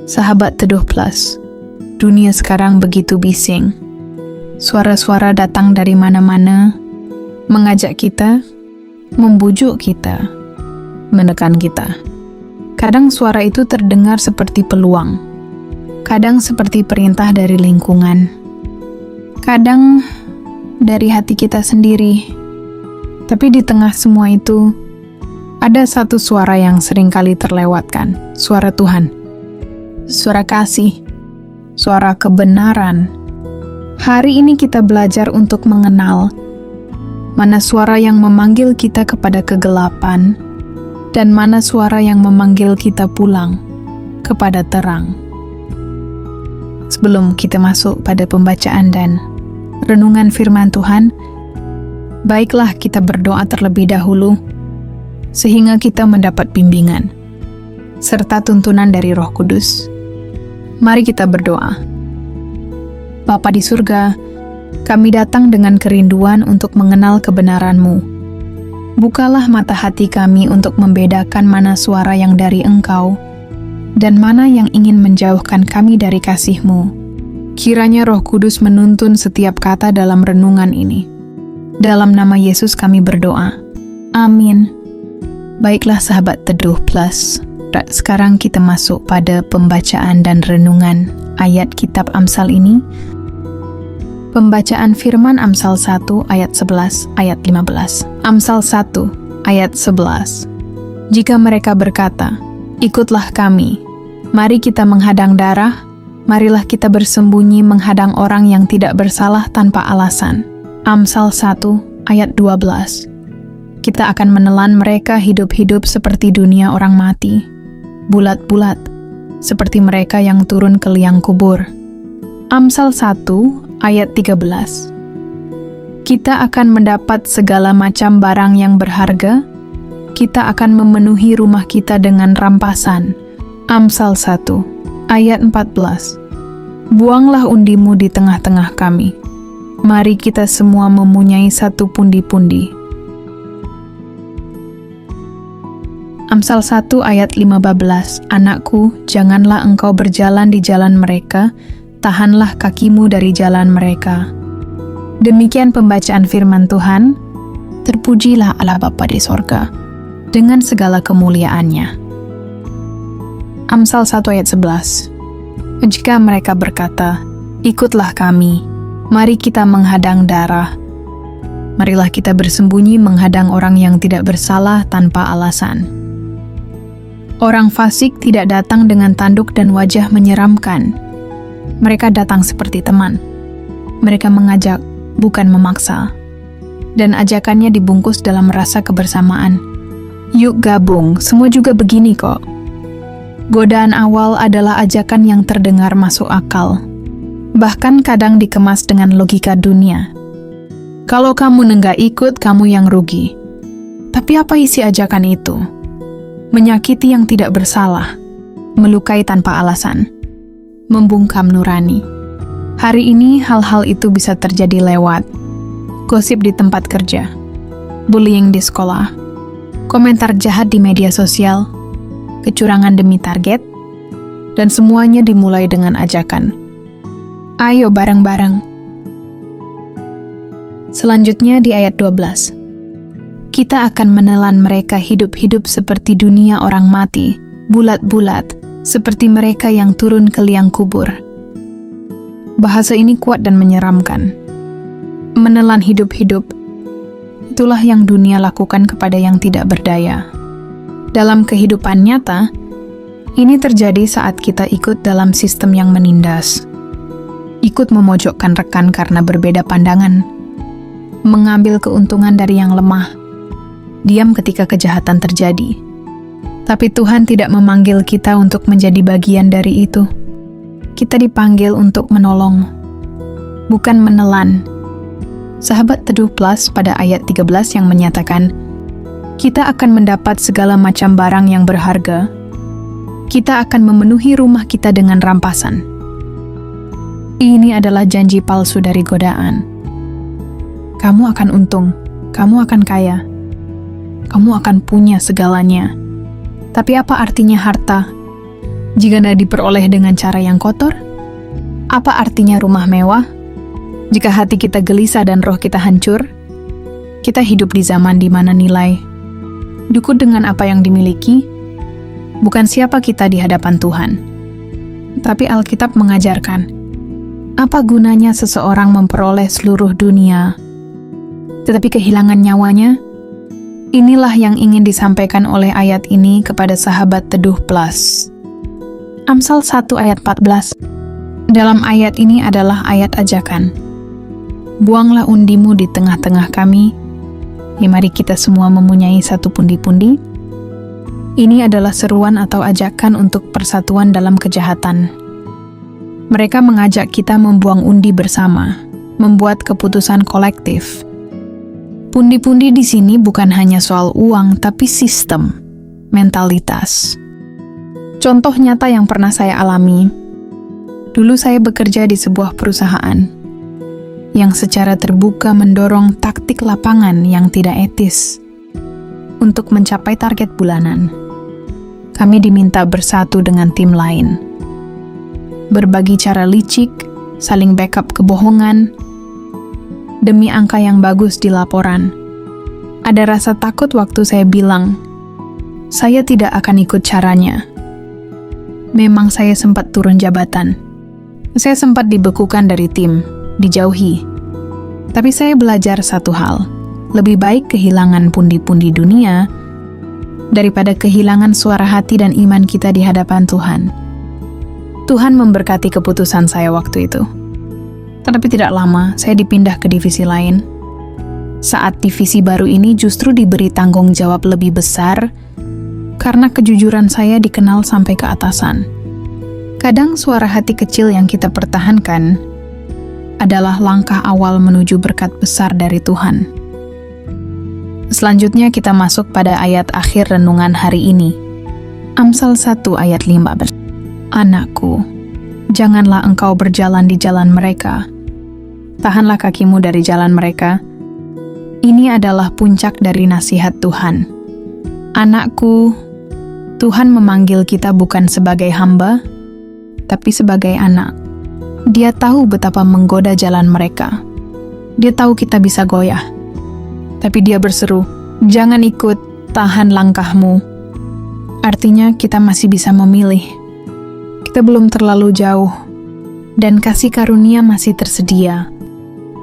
Sahabat Teduh Plus, dunia sekarang begitu bising. Suara-suara datang dari mana-mana, mengajak kita, membujuk kita, menekan kita. Kadang suara itu terdengar seperti peluang, kadang seperti perintah dari lingkungan, kadang dari hati kita sendiri. Tapi di tengah semua itu, ada satu suara yang seringkali terlewatkan, suara Tuhan. Suara kasih, suara kebenaran. Hari ini kita belajar untuk mengenal mana suara yang memanggil kita kepada kegelapan dan mana suara yang memanggil kita pulang kepada terang. Sebelum kita masuk pada pembacaan dan renungan firman Tuhan, baiklah kita berdoa terlebih dahulu sehingga kita mendapat bimbingan serta tuntunan dari Roh Kudus. Mari kita berdoa. Bapa di surga, kami datang dengan kerinduan untuk mengenal kebenaran-Mu. Bukalah mata hati kami untuk membedakan mana suara yang dari Engkau dan mana yang ingin menjauhkan kami dari kasih-Mu. Kiranya Roh Kudus menuntun setiap kata dalam renungan ini. Dalam nama Yesus kami berdoa. Amin. Baiklah sahabat Teduh Plus, sekarang kita masuk pada pembacaan dan renungan ayat kitab Amsal ini. Pembacaan firman Amsal 1 ayat 11 ayat 15. Amsal 1 ayat 11. Jika mereka berkata, "Ikutlah kami, mari kita menghadang darah, marilah kita bersembunyi menghadang orang yang tidak bersalah tanpa alasan." Amsal 1 ayat 12. Kita akan menelan mereka hidup-hidup seperti dunia orang mati, bulat-bulat, seperti mereka yang turun ke liang kubur. Amsal 1 ayat 13. Kita akan mendapat segala macam barang yang berharga, kita akan memenuhi rumah kita dengan rampasan. Amsal 1 ayat 14. Buanglah undimu di tengah-tengah kami. Mari kita semua mempunyai satu pundi-pundi. Amsal 1 ayat 15. Anakku, janganlah engkau berjalan di jalan mereka, tahanlah kakimu dari jalan mereka. Demikian pembacaan firman Tuhan. Terpujilah Allah Bapa di sorga dengan segala kemuliaannya. Amsal 1 ayat 11. Jika mereka berkata, "Ikutlah kami, mari kita menghadang darah, marilah kita bersembunyi menghadang orang yang tidak bersalah tanpa alasan." Orang fasik tidak datang dengan tanduk dan wajah menyeramkan. Mereka datang seperti teman. Mereka mengajak, bukan memaksa. Dan ajakannya dibungkus dalam rasa kebersamaan. Yuk gabung, semua juga begini kok. Godaan awal adalah ajakan yang terdengar masuk akal. Bahkan kadang dikemas dengan logika dunia. Kalau kamu nenggak ikut, kamu yang rugi. Tapi apa isi ajakan itu? Menyakiti yang tidak bersalah, melukai tanpa alasan, membungkam nurani. Hari ini hal-hal itu bisa terjadi lewat gosip di tempat kerja, bullying di sekolah, komentar jahat di media sosial, kecurangan demi target, dan semuanya dimulai dengan ajakan. Ayo bareng-bareng. Selanjutnya di ayat 12. Kita akan menelan mereka hidup-hidup seperti dunia orang mati, bulat-bulat, seperti mereka yang turun ke liang kubur. Bahasa ini kuat dan menyeramkan. Menelan hidup-hidup, itulah yang dunia lakukan kepada yang tidak berdaya. Dalam kehidupan nyata, ini terjadi saat kita ikut dalam sistem yang menindas. Ikut memojokkan rekan karena berbeda pandangan, mengambil keuntungan dari yang lemah, diam ketika kejahatan terjadi. Tapi Tuhan tidak memanggil kita untuk menjadi bagian dari itu. Kita dipanggil untuk menolong, bukan menelan. Sahabat Teduh Plus pada ayat 13 yang menyatakan, kita akan mendapat segala macam barang yang berharga. Kita akan memenuhi rumah kita dengan rampasan. Ini adalah janji palsu dari godaan. Kamu akan untung, kamu akan kaya, kamu akan punya segalanya. Tapi apa artinya harta jika tidak diperoleh dengan cara yang kotor? Apa artinya rumah mewah? Jika hati kita gelisah dan roh kita hancur, kita hidup di zaman di mana nilai cukup dengan apa yang dimiliki, bukan siapa kita di hadapan Tuhan. Tapi Alkitab mengajarkan, apa gunanya seseorang memperoleh seluruh dunia, tetapi kehilangan nyawanya? Inilah yang ingin disampaikan oleh ayat ini kepada sahabat Teduh Plus. Amsal 1 ayat 14. Dalam ayat ini adalah ayat ajakan. Buanglah undimu di tengah-tengah kami. Mari kita semua mempunyai satu pundi-pundi. Ini adalah seruan atau ajakan untuk persatuan dalam kejahatan. Mereka mengajak kita membuang undi bersama, membuat keputusan kolektif. Pundi-pundi di sini bukan hanya soal uang, tapi sistem, mentalitas. Contoh nyata yang pernah saya alami, dulu saya bekerja di sebuah perusahaan yang secara terbuka mendorong taktik lapangan yang tidak etis untuk mencapai target bulanan. Kami diminta bersatu dengan tim lain, berbagi cara licik, saling backup kebohongan, demi angka yang bagus di laporan. Ada rasa takut waktu saya bilang, saya tidak akan ikut caranya. Memang saya sempat turun jabatan. Saya sempat dibekukan dari tim, dijauhi. Tapi saya belajar satu hal, lebih baik kehilangan pundi-pundi dunia daripada kehilangan suara hati dan iman kita di hadapan Tuhan. Tuhan memberkati keputusan saya waktu itu. Tetapi tidak lama, saya dipindah ke divisi lain. Saat divisi baru ini justru diberi tanggung jawab lebih besar karena kejujuran saya dikenal sampai ke atasan. Kadang suara hati kecil yang kita pertahankan adalah langkah awal menuju berkat besar dari Tuhan. Selanjutnya kita masuk pada ayat akhir renungan hari ini. Amsal 1 ayat 15. Anakku, janganlah engkau berjalan di jalan mereka. Tahanlah kakimu dari jalan mereka. Ini adalah puncak dari nasihat Tuhan. Anakku, Tuhan memanggil kita bukan sebagai hamba, tapi sebagai anak. Dia tahu betapa menggoda jalan mereka. Dia tahu kita bisa goyah. Tapi dia berseru, jangan ikut, tahan langkahmu. Artinya kita masih bisa memilih. Kita belum terlalu jauh, dan kasih karunia masih tersedia.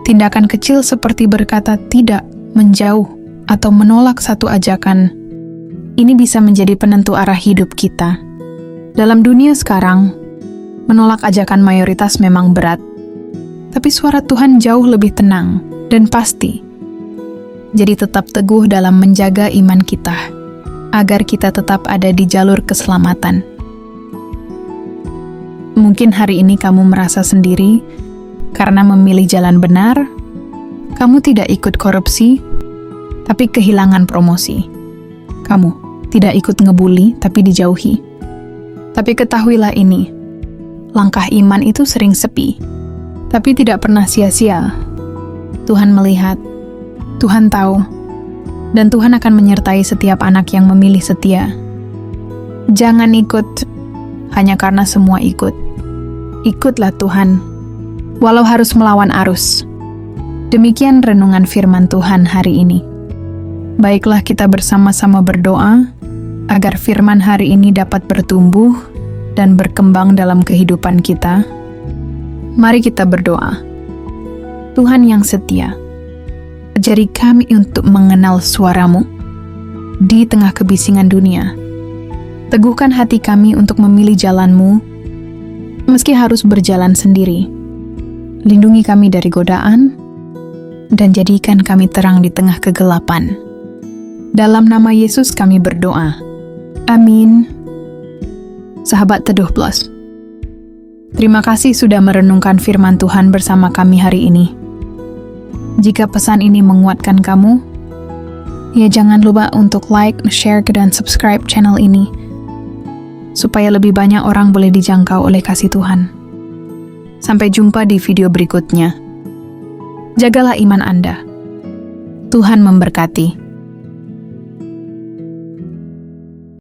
Tindakan kecil seperti berkata tidak, menjauh, atau menolak satu ajakan, ini bisa menjadi penentu arah hidup kita. Dalam dunia sekarang, menolak ajakan mayoritas memang berat, tapi suara Tuhan jauh lebih tenang dan pasti. Jadi tetap teguh dalam menjaga iman kita, agar kita tetap ada di jalur keselamatan. Mungkin hari ini kamu merasa sendiri, karena memilih jalan benar, kamu tidak ikut korupsi, tapi kehilangan promosi. Kamu tidak ikut ngebully, tapi dijauhi. Tapi ketahuilah ini, langkah iman itu sering sepi, tapi tidak pernah sia-sia. Tuhan melihat, Tuhan tahu, dan Tuhan akan menyertai setiap anak yang memilih setia. Jangan ikut hanya karena semua ikut. Ikutlah Tuhan, walau harus melawan arus. Demikian renungan firman Tuhan hari ini. Baiklah kita bersama-sama berdoa, agar firman hari ini dapat bertumbuh dan berkembang dalam kehidupan kita. Mari kita berdoa. Tuhan yang setia, ajari kami untuk mengenal suara-Mu di tengah kebisingan dunia. Teguhkan hati kami untuk memilih jalan-Mu, meski harus berjalan sendiri. Lindungi kami dari godaan, dan jadikan kami terang di tengah kegelapan. Dalam nama Yesus kami berdoa. Amin. Sahabat Teduh Plus, terima kasih sudah merenungkan firman Tuhan bersama kami hari ini. Jika pesan ini menguatkan kamu, ya jangan lupa untuk like, share, dan subscribe channel ini, supaya lebih banyak orang boleh dijangkau oleh kasih Tuhan. Sampai jumpa di video berikutnya. Jagalah iman Anda. Tuhan memberkati.